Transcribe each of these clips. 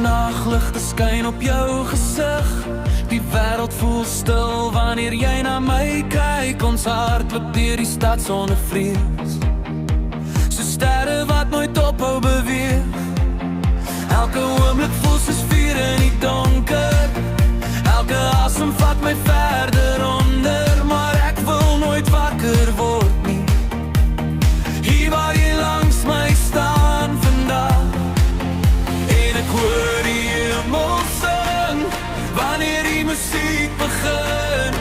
nagligte skyn op jou gesig. Die wêreld voel stil wanneer jy na my kyk. Ons hart klop deur die stad sonder vrees, so sterre wat nooit ophou beweeg. Elke oomblik voel soos vuur in die donker. Elke asem vat my verder onder, maar ek wil nooit wakker word nie. Hier waar jy langs my staan vandag, en ek hoor die hemel sing wanneer die musiek begin.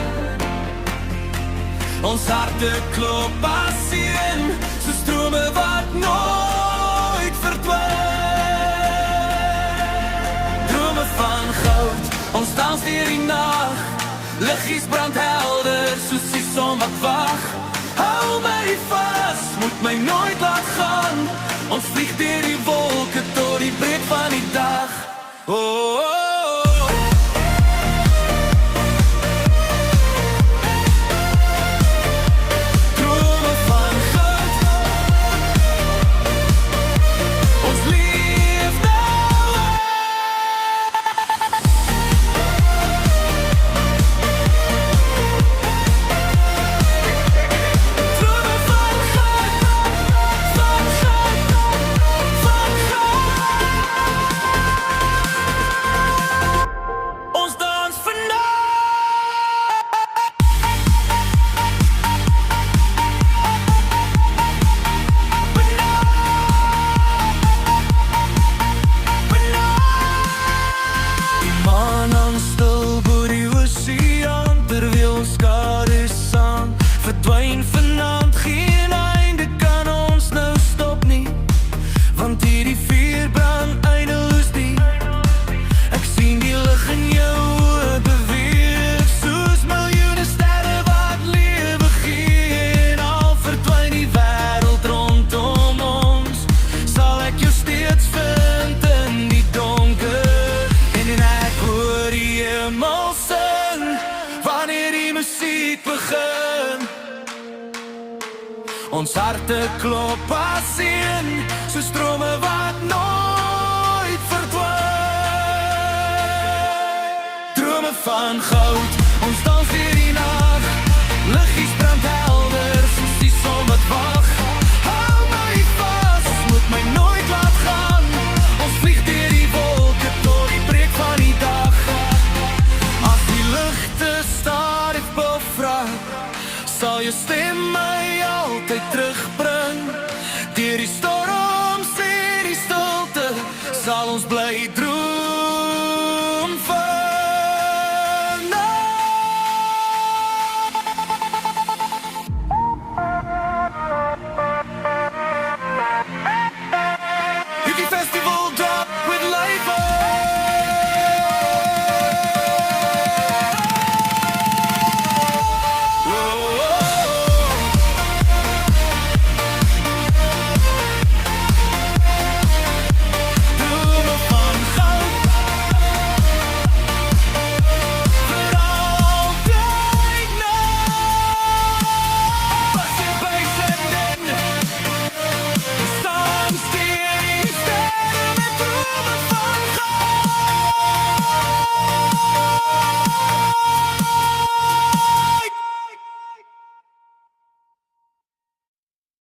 Ons harte klop as een, so strome wat nooit verdwyn. Drome van goud, ons dans deur die nag. Liggies brand helder, soos die son wat wag. Hou my vas, moet my nooit laat gaan. Ons vlieg deur die wolke tot die breek van die dag. Oh, oh, oh. Drome van goud, ons leef nou. Drome van goud, van goud, van goud. Ons dans vandag. Die maan hang stil bo die oseaan, terwyl ons skade saam verdwyn vanaand. Geen einde kan ons nou stop nie, want hierdie vuur brand eindeloos diep. Ek sien die lig in jou oë beweeg, soos miljoene sterre wat lewe gee. En al verdwyn die wêreld rondom ons, sal ek jou steeds vind in die donker. En ek hoor die hemel sing wanneer die musiek begin. Ons harte klop as een, so strome wat nooit verdwyn. Drome van goud, ons dans deur die nag. Liggies brand helder, soos die son wat wag. Hou my vas, moet my nooit laat gaan. Ons vlieg deur die wolke tot die breek van die dag. As die ligte stadig bevra, sal jou stem my altyd terugbring.